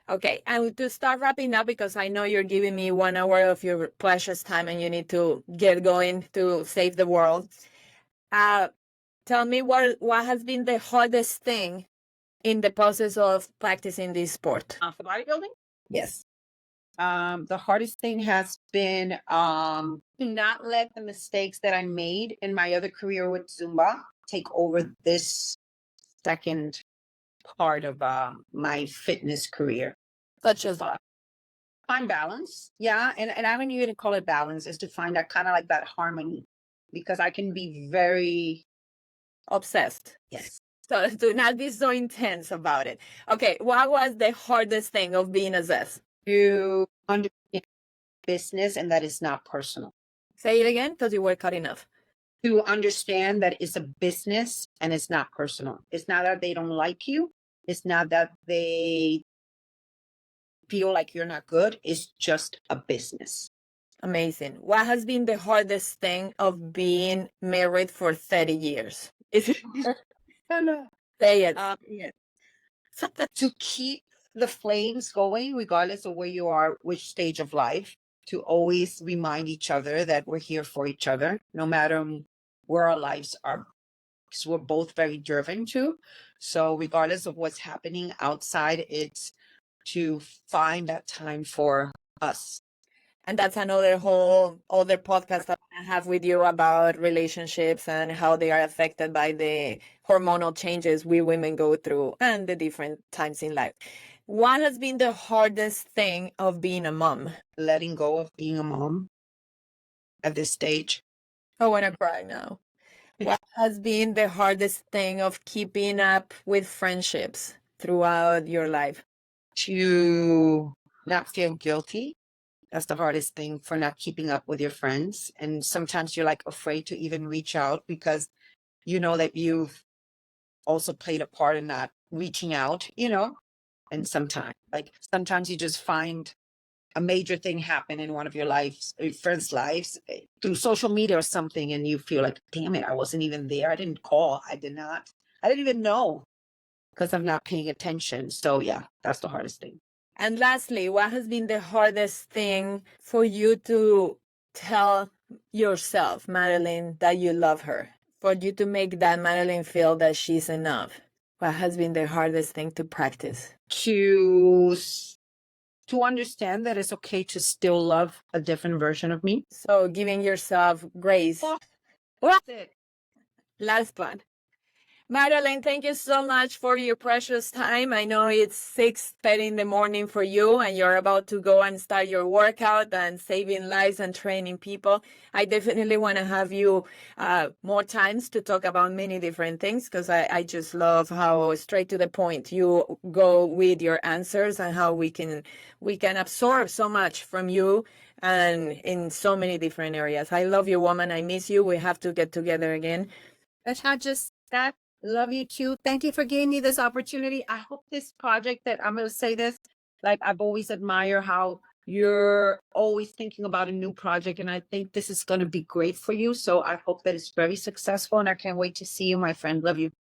A: Okay, and to start wrapping up, because I know you're giving me 1 hour of your precious time and you need to get going to save the world. Tell me what has been the hardest thing in the process of practicing this sport?
B: For bodybuilding?
A: Yes.
B: The hardest thing has been to not let the mistakes that I made in my other career with Zumba take over this second part of my fitness career.
A: Such as
B: Find balance. Yeah. And I wouldn't even call it balance, is to find that kind of like that harmony, because I can be very
A: obsessed.
B: Yes.
A: So do not be so intense about it. Okay, what was the hardest thing of being a Zeth?
B: To understand business and that it's not personal.
A: Say it again, because you were cutting off.
B: To understand that it's a business and it's not personal. It's not that they don't like you. It's not that they feel like you're not good. It's just a business.
A: Amazing. What has been the hardest thing of being married for 30 years? Is it?
B: Hello.
A: Say it.
B: Yeah. To keep the flames going, regardless of where you are, which stage of life, to always remind each other that we're here for each other, no matter where our lives are. Because we're both very driven too. So regardless of what's happening outside, it's to find that time for us.
A: And that's another whole other podcast that I have with you about relationships and how they are affected by the hormonal changes we women go through and the different times in life. What has been the hardest thing of being a mom?
B: Letting go of being a mom at this stage.
A: I want to cry now. What has been the hardest thing of keeping up with friendships throughout your life?
B: To not feel guilty. That's the hardest thing, for not keeping up with your friends. And sometimes you're like afraid to even reach out because you know that you've also played a part in not reaching out, and sometimes you just find a major thing happen in one of your lives, your friends' lives, through social media or something, and you feel like, damn it, I wasn't even there. I didn't call. I didn't even know, because I'm not paying attention. So yeah, that's the hardest thing.
A: And lastly, what has been the hardest thing for you to tell yourself, Madalene, that you love her? For you to make that Madalene feel that she's enough? What has been the hardest thing to practice?
B: To understand that it's okay to still love a different version of me.
A: So giving yourself grace.
B: That's it.
A: Last one. Madalene, thank you so much for your precious time. I know it's 6:30 in the morning for you and you're about to go and start your workout and saving lives and training people. I definitely want to have you more times to talk about many different things, because I just love how straight to the point you go with your answers and how we can absorb so much from you and in so many different areas. I love you, woman. I miss you. We have to get together again.
B: That's not just that. Love you too. Thank you for giving me this opportunity. I hope this project, that I'm going to say this, like, I've always admired how you're always thinking about a new project. And I think this is going to be great for you. So I hope that it's very successful. And I can't wait to see you, my friend. Love you.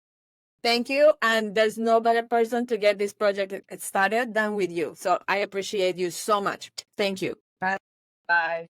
A: Thank you. And there's no better person to get this project started than with you. So I appreciate you so much. Thank you.
B: Bye. Bye.